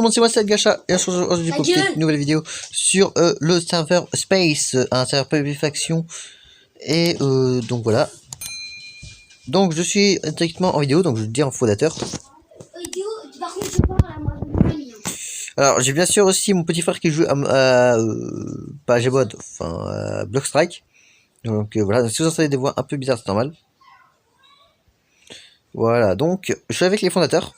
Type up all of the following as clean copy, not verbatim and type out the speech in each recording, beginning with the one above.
tout le monde, c'est moi, c'est Gacha, et aujourd'hui pour une nouvelle vidéo sur le serveur Space, un serveur PvP faction, et donc voilà. Donc je suis directement en vidéo, donc je le dis en fondateur. Alors j'ai bien sûr aussi mon petit frère qui joue à pas à Gbod, enfin à Blockstrike. Donc voilà, si vous entendez des voix un peu bizarres, c'est normal. Voilà, donc je suis avec les fondateurs.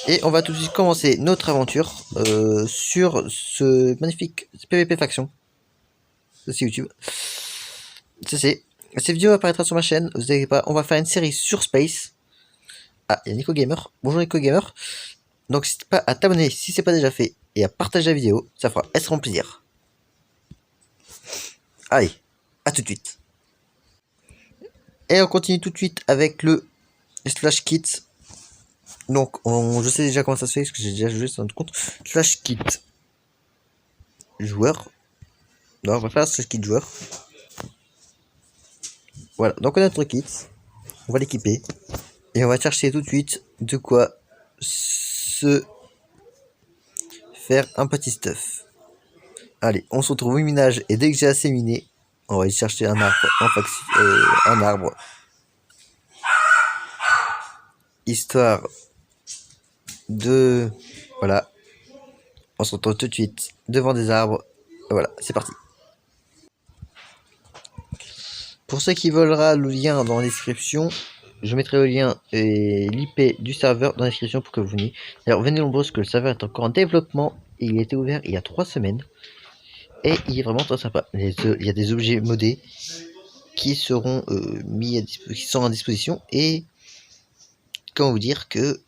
Et on va tout de suite commencer notre aventure sur ce magnifique PvP faction. Ça c'est YouTube. Cette vidéo apparaîtra sur ma chaîne, vous inquiétez pas, on va faire une série sur Space. Ah, il y a Nico Gamer. Bonjour Nico Gamer. Donc n'hésite pas à t'abonner si c'est pas déjà fait et à partager la vidéo, ça fera extrêmement plaisir. Allez, à tout de suite. Et on continue tout de suite avec le Slash Kit. Donc je sais déjà comment ça se fait parce que j'ai déjà joué sur notre compte. Slash Kit joueur. Non, on va faire Slash Kit joueur. Voilà, donc on a notre kit. On va l'équiper. Et on va chercher tout de suite de quoi se faire un petit stuff. Allez, on se retrouve au minage et dès que j'ai assez miné, on va aller chercher un arbre en un arbre. Histoire de... Voilà. On se retrouve tout de suite devant des arbres. Et voilà, c'est parti. Pour ceux qui veulent le lien dans la description, je mettrai le lien et l'IP du serveur dans la description pour que vous veniez. Alors venez nombreux parce que le serveur est encore en développement et il a été ouvert il y a 3 semaines. Et il est vraiment très sympa. Il y a des objets modés qui seront qui sont en disposition et comment vous dire que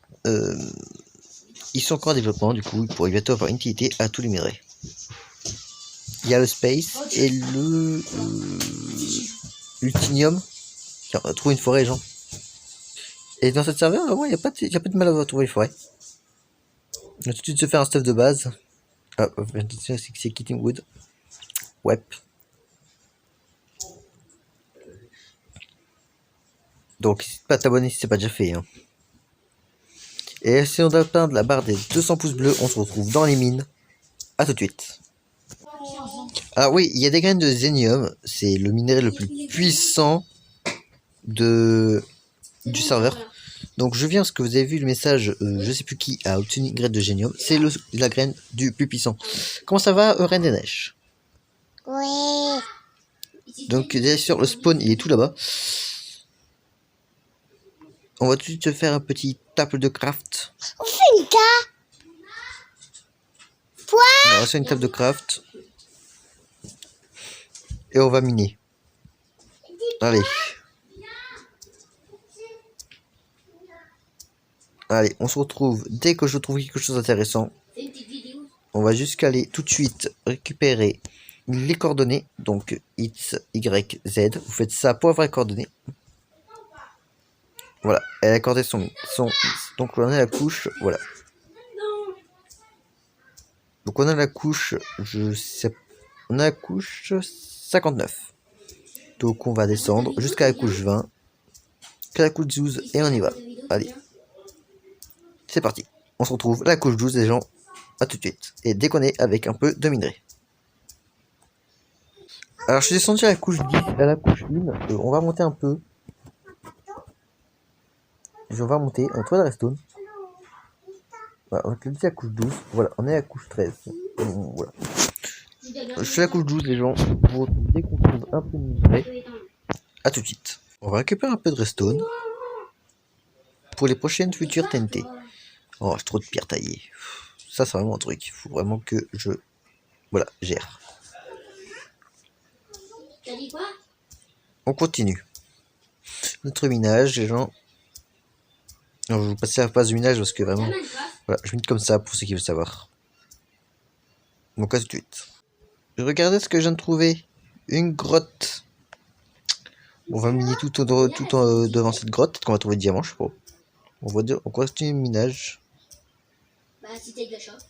ils sont encore en développement, du coup il pourrait bientôt avoir une utilité à tous les minerais. Il y a le space et le l'ultinium. Tiens, on va trouver une forêt, gens. Et dans cette serveur, vraiment, il n'y a pas de mal à trouver les forêts. On va tout de suite se faire un stuff de base. Ah, c'est Kitting Wood. Ouais. Donc, n'hésite pas à t'abonner si c'est pas déjà fait. Hein. Et si on atteint la barre des 200 pouces bleus, on se retrouve dans les mines. A tout de suite. Ah oui, il y a des graines de zénium. C'est le minerai le plus puissant du serveur. Donc je viens parce que vous avez vu le message, je sais plus qui a obtenu une graine de génium. C'est la graine du plus puissant. Comment ça va, Reine des Neiges? Oui. Donc bien sûr le spawn il est tout là-bas. On va tout de suite se faire un petit table de craft. On fait une table. On va faire une table de craft. Et on va miner. Allez. Allez, on se retrouve dès que je trouve quelque chose d'intéressant. On va jusqu'à aller tout de suite récupérer les coordonnées. Donc X, Y, Z. Vous faites ça pour avoir les coordonnées. Voilà, elle a accordé son donc on a la couche, voilà. Donc on a la couche, on a la couche 59. Donc on va descendre jusqu'à la couche 20, jusqu'à la couche 12 et on y va. Allez, c'est parti. On se retrouve à la couche 12 les gens, à tout de suite. Et déconner avec un peu de minerai. Alors je suis descendu à la couche 10, à la couche 1, on va monter un peu. Je vais monter, on trouve la redstone. Voilà, on est à la couche 12. Voilà, on est à la couche 13. Voilà. Je suis à la couche 12, les gens. Vous retrouvez dès qu'on trouve un peu de minerai. A tout de suite. On va récupérer un peu de redstone pour les prochaines futures TNT. Oh, j'ai trop de pierres taillées. Ça, c'est vraiment un truc. Il faut vraiment que je. Voilà, gère. On continue. Notre minage, les gens. Alors, je vais vous passer la phase du minage parce que vraiment. Voilà, je mine comme ça pour ceux qui veulent savoir. Donc, à tout de suite. Regardez ce que je viens de trouver. Une grotte. On va miner tout devant cette grotte. Peut-être qu'on va trouver le diamant, je sais pas. On continue le minage. Bah, si t'as de la chance.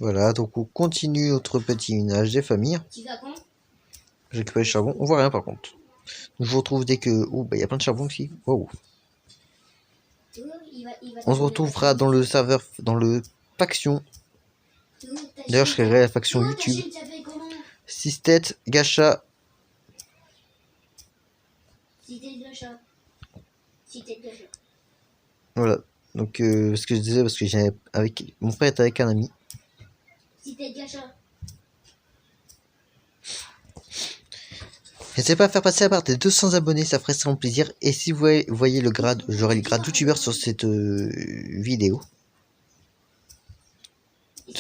Voilà, donc on continue notre petit minage des familles. J'ai récupéré le charbon. On voit rien par contre. Je vous retrouve dès que... Oh, bah il y a plein de charbon ici. Wow. On se retrouvera dans le serveur, dans le faction. D'ailleurs, je créerai la faction YouTube. 6 têtes, gacha. Voilà. Donc, ce que je disais, parce que j'avais avec mon frère est avec un ami. N'hésitez pas à faire passer à part des 200 abonnés, ça ferait extrêmement plaisir. Et si vous voyez le grade, j'aurai le grade youtubeur sur cette vidéo.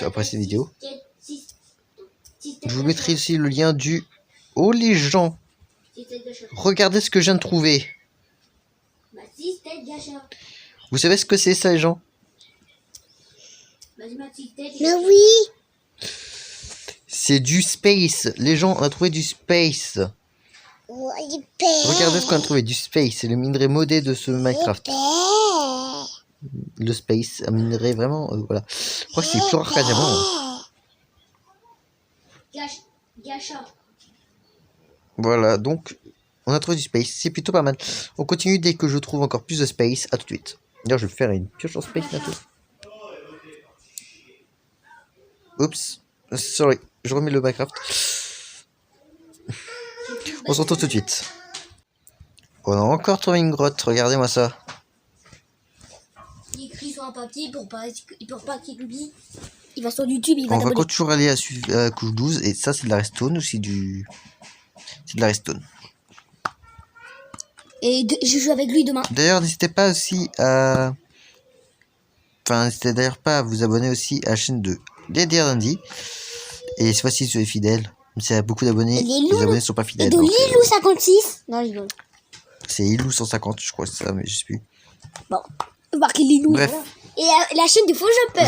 Après cette vidéo. Je vous mettrai aussi le lien du... Oh les gens! Regardez ce que je viens de trouver. Vous savez ce que c'est ça les gens? Mais oui. C'est du space. Les gens, on a trouvé du space. Regardez ce qu'on a trouvé, du space. C'est le minerai modé de ce Minecraft. Le space, un minerai vraiment... voilà. Je crois que c'est plus rare qu'un diamant. Voilà, donc on a trouvé du space, c'est plutôt pas mal. On continue dès que je trouve encore plus de space. À tout de suite. D'ailleurs, je vais faire une pioche en space bientôt. Oups, sorry, je remets le Minecraft. On se retrouve tout de suite. On a encore trouvé une grotte, regardez-moi ça. Il écrit sur un papier pour pas qu'il oublie. Il va sur YouTube, il va On va t'abonner. toujours aller à couche 12 et ça c'est de la redstone ou c'est du... C'est de la redstone. Et je joue avec lui demain. D'ailleurs, n'hésitez pas aussi à... Enfin, n'hésitez d'ailleurs pas à vous abonner aussi à la chaîne de Lady Dandy. Et cette fois-ci, soyez fidèles. Même s'il y a beaucoup d'abonnés, les abonnés ne sont pas Et fidèles. de donc, Lilou 56. Non, Lilou. c'est Ilou 150, je crois, c'est ça, mais je sais plus. Bon, marqué Lilou. Bref. Voilà. Et la chaîne de Faux Jumper.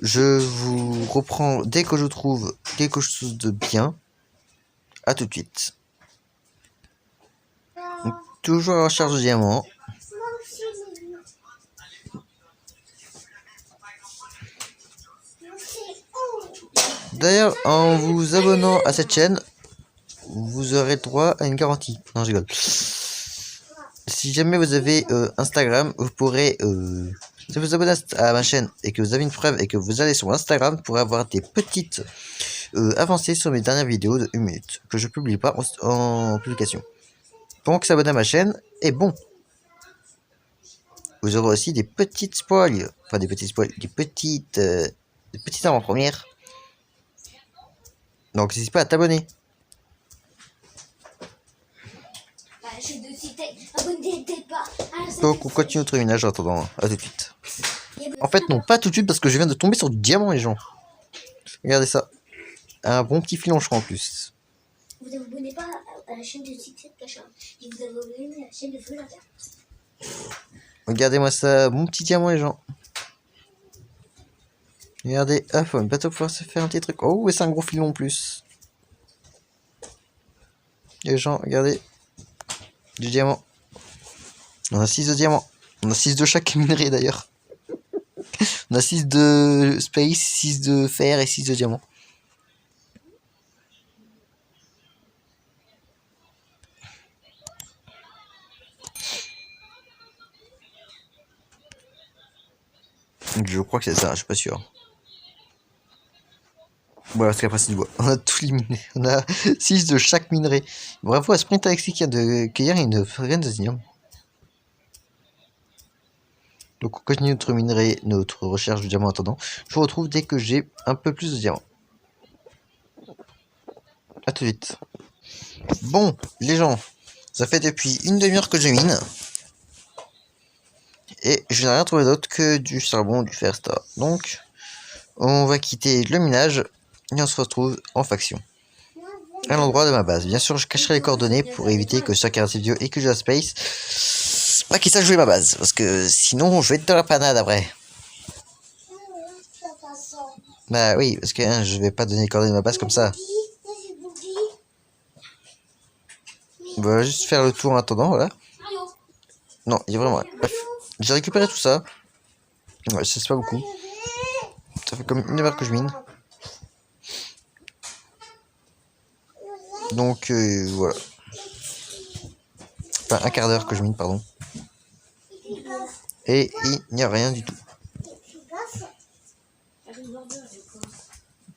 Je vous reprends dès que je trouve quelque chose de bien. À tout de suite. Donc, toujours à la recherche de diamants. D'ailleurs, en vous abonnant à cette chaîne, vous aurez droit à une garantie. Non, je rigole. Si jamais vous avez Instagram, vous pourrez... si vous abonnez à ma chaîne et que vous avez une preuve et que vous allez sur Instagram, vous pourrez avoir des petites avancées sur mes dernières vidéos de 1 minute que je publie pas en publication. Donc s'abonner à ma chaîne est bon. Vous aurez aussi des petites spoils, enfin des petites avant-premières. Donc n'hésite pas à t'abonner. Donc on continue notre minage en attendant. À tout de suite. En fait non, pas tout de suite parce que je viens de tomber sur du diamant les gens. Regardez ça. Un bon petit filancheron en plus. Vous ne vous abonnez pas à la chaîne de Succès Cacha. Et vous avez abonné à la chaîne de Feu Jumper. Regardez-moi ça, mon petit diamant les gens. Regardez, ah, faut bientôt pouvoir se faire un petit truc. Oh, et c'est un gros filon en plus. Les gens, regardez. Du diamant. On a 6 de diamants. On a 6 de chaque minerai d'ailleurs. On a 6 de space, 6 de fer et 6 de diamant. Je crois que c'est ça, je suis pas sûr. Voilà, parce qu'après c'est du bois. On a tout éliminé. On a 6 de chaque minerai. Bravo à Sprint Alexis qui a de cueillir une graine de diamant. Donc on continue notre minerai, notre recherche de diamant en attendant. Je vous retrouve dès que j'ai un peu plus de diamants. A tout de suite. Bon, les gens, ça fait depuis une demi-heure que je mine. Et je n'ai rien trouvé d'autre que du charbon, du fer, etc. Donc, on va quitter le minage et on se retrouve en faction. À l'endroit de ma base. Bien sûr, je cacherai les coordonnées pour éviter que chaque cette vidéo et que je la space. Pas qu'il sache jouer ma base, parce que sinon je vais être dans la panade après. Bah oui, parce que hein, je vais pas donner les coordonnées de ma base comme ça. On va juste faire le tour en attendant, voilà. Non, il y a vraiment... Bref, j'ai récupéré tout ça. Ouais, c'est pas beaucoup. Ça fait comme une heure que je mine. Donc, voilà. Enfin, un quart d'heure que je mine, pardon. Et il n'y a rien du tout.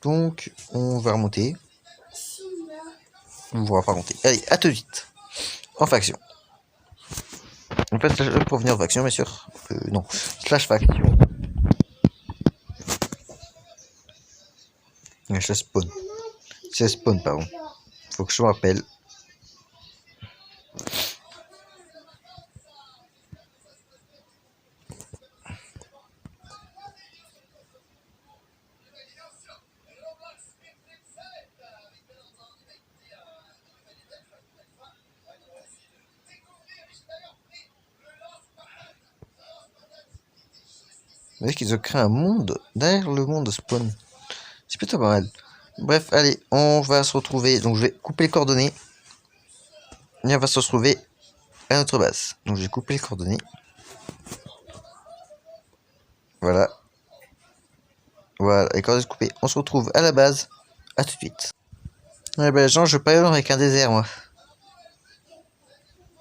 Donc, on va remonter. On ne pourra pas remonter. Allez, à tout de suite. En faction. En fait, pour venir en faction, bien sûr. Non, slash faction. Je spawn. C'est spawn, pardon. Faut que je me rappelle. Vous voyez qu'ils ont créé un monde derrière le monde de spawn. C'est plutôt pas mal. Bref, allez, on va se retrouver. Donc je vais couper les coordonnées. Et on va se retrouver à notre base. Donc j'ai coupé les coordonnées. Voilà. Voilà, les coordonnées coupées. On se retrouve à la base. À tout de suite. Ouais, ben, Jean, je veux pas aller loin avec un désert, moi.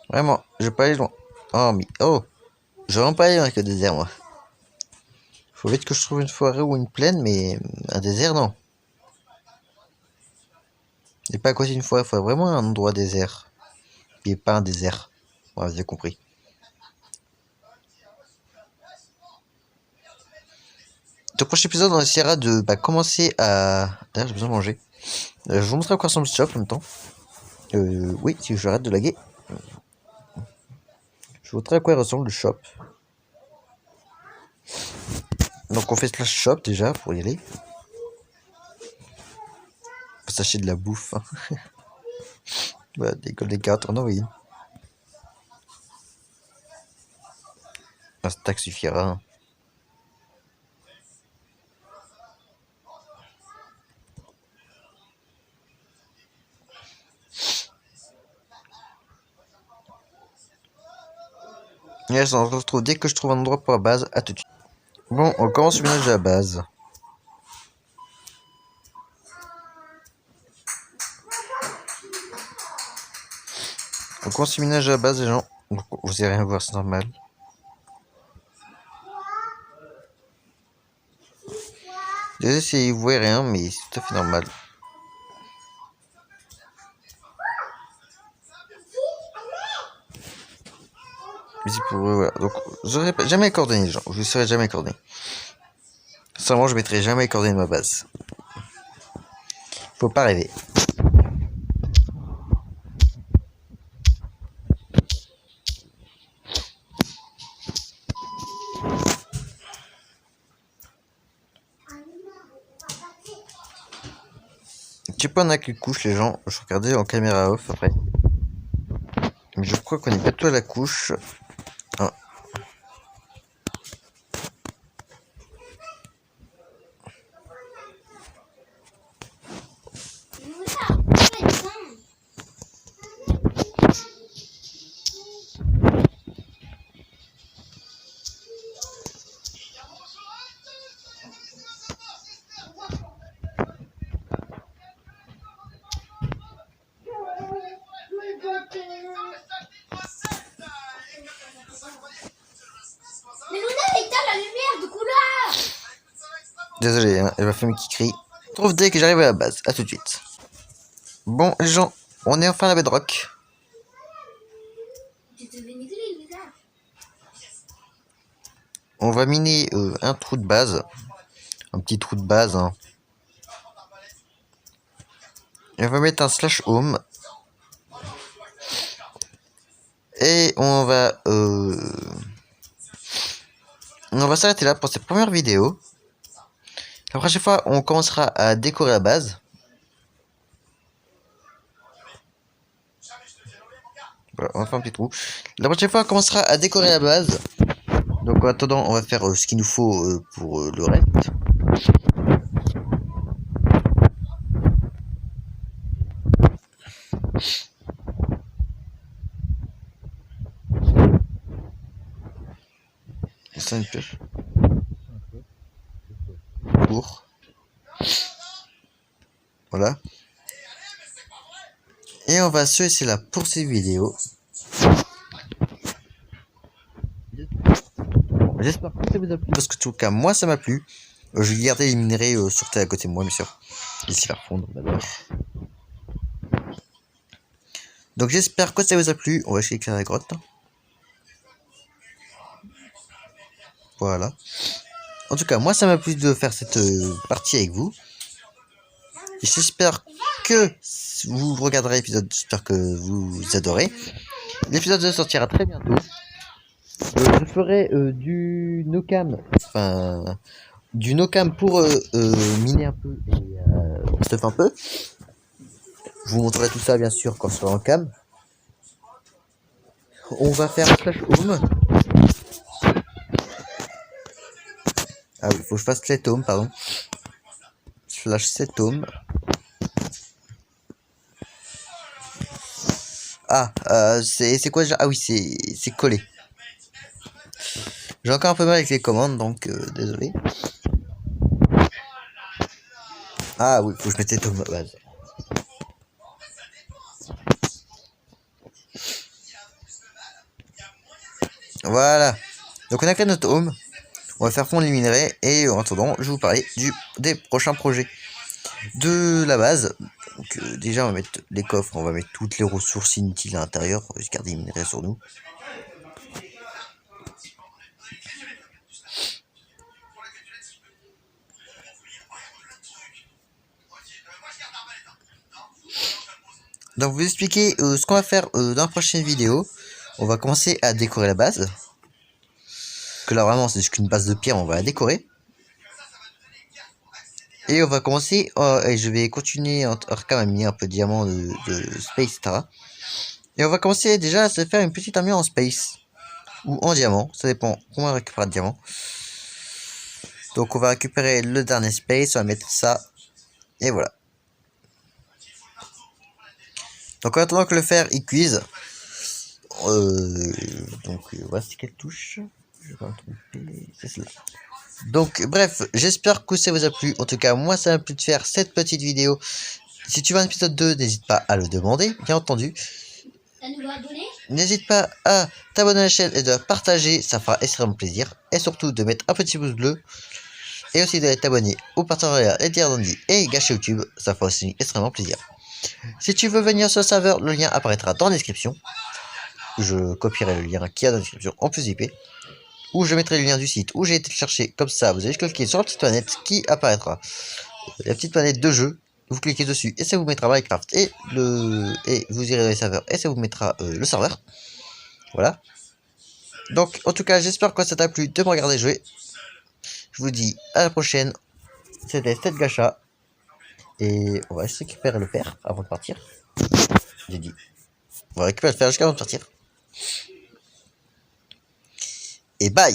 Vraiment, je veux pas aller loin. Oh, mais. Oh! Je veux vraiment pas aller loin avec le désert, moi. Faut vite que je trouve une forêt ou une plaine, mais un désert, non. Et pas à côté d'une forêt, il faut vraiment un endroit désert. Et pas un désert. Ouais, vous avez compris. Dans le prochain épisode, on essaiera de commencer à. D'ailleurs, j'ai besoin de manger. Je vais vous montrer à quoi ressemble ce shop en même temps. Oui, si j'arrête de laguer. Je vous montrer à quoi ressemble le shop. Donc on fait slash shop déjà pour y aller. Faut s'acheter de la bouffe. Hein. Voilà, des cartes, on en envoie une. Un stack suffira. Hein. Yes, on se retrouve dès que je trouve un endroit pour la base. À tout de suite. Bon, on commence le ménage de la base. On commence le ménage à la base, les gens. Donc, vous allez rien voir, c'est normal. Désolé si vous voyez rien, mais c'est tout à fait normal. Mais c'est pour voilà. Donc, je n'aurai jamais les coordonnées, les gens. Je ne saurais jamais les coordonnées. Sincèrement, je mettrai jamais les coordonnées de ma base. Faut pas rêver. Je sais pas on a quelle couche les gens. Je regardais en caméra off après. Mais je crois qu'on est bientôt à la couche. Ah. Mais Luna, éteins la lumière de couleur. Désolé, hein, il y a ma famille qui crie. Trouve dès que j'arrive à la base. À tout de suite. Bon, les gens, on est enfin à la bedrock. On va miner un trou de base. Un petit trou de base. Hein. Et on va mettre un slash home. Et on va s'arrêter là pour cette première vidéo. La prochaine fois, on commencera à décorer la base. Voilà, on va faire un petit trou. La prochaine fois, on commencera à décorer la base. Donc en attendant, on va faire ce qu'il nous faut pour le reste. C'est une pioche. Pour. Voilà. Et on va se laisser là pour cette vidéo. J'espère que ça vous a plu parce que en tout cas moi ça m'a plu. Je vais garder les minerais sur terre à côté de moi bien sûr. Ici faire fondre d'abord. Donc j'espère que ça vous a plu. On va essayer d'éclairer la grotte. Voilà. En tout cas moi ça m'a plu de faire cette partie avec vous. J'espère que vous regarderez l'épisode. J'espère que vous adorez. L'épisode sortira très bientôt. Je ferai du no-cam. Enfin, du no-cam pour miner un peu et stuff un peu. Je vous montrerai tout ça bien sûr quand je serai en cam. On va faire slash home. Ah oui, faut que je fasse let home, pardon. Slash set home. Ah, c'est quoi déjà? Ah oui, c'est collé. J'ai encore un peu mal avec les commandes, donc désolé. Ah oui, faut que je mette home à base. Voilà. Donc on a créé notre home. On va faire fondre les minerais et en attendant, je vais vous parler des prochains projets de la base. Donc déjà on va mettre les coffres, on va mettre toutes les ressources inutiles à l'intérieur, on va juste garder les minerais sur nous. Donc vous expliquer ce qu'on va faire dans la prochaine vidéo. On va commencer à décorer la base. Que là vraiment c'est juste qu'une base de pierre, on va la décorer. Et on va commencer, et je vais continuer quand même à miner un peu de diamants de space, etc. Et on va commencer déjà à se faire une petite armure en space. Ou en diamant, ça dépend comment on récupère de diamant. Donc on va récupérer le dernier space, on va mettre ça. Et voilà. Donc en attendant que le fer il cuise. Voilà, c'est quelle touche? Je vais me tromper, c'est celle-là. Donc bref, j'espère que ça vous a plu. En tout cas, moi ça m'a plu de faire cette petite vidéo. Si tu veux un épisode 2, n'hésite pas à le demander, bien entendu. N'hésite pas à t'abonner à la chaîne et de partager, ça fera extrêmement plaisir. Et surtout de mettre un petit pouce bleu. Et aussi de t'abonner au partenariat Eddie et Gâché YouTube, ça fera aussi extrêmement plaisir. Si tu veux venir sur le serveur, le lien apparaîtra dans la description. Je copierai le lien qui est dans la description en plus IP. Ou je mettrai le lien du site où j'ai été le chercher, comme ça vous allez cliquer sur la petite planète qui apparaîtra. La petite planète de jeu, vous cliquez dessus et ça vous mettra Minecraft et vous irez dans les serveurs et ça vous mettra le serveur. Voilà. Donc en tout cas j'espère que ça t'a plu de me regarder jouer. Je vous dis à la prochaine. C'était Sted Gacha. Et on va juste récupérer le fer avant de partir. J'ai dit. On va récupérer le fer jusqu'à avant de partir. Et bye!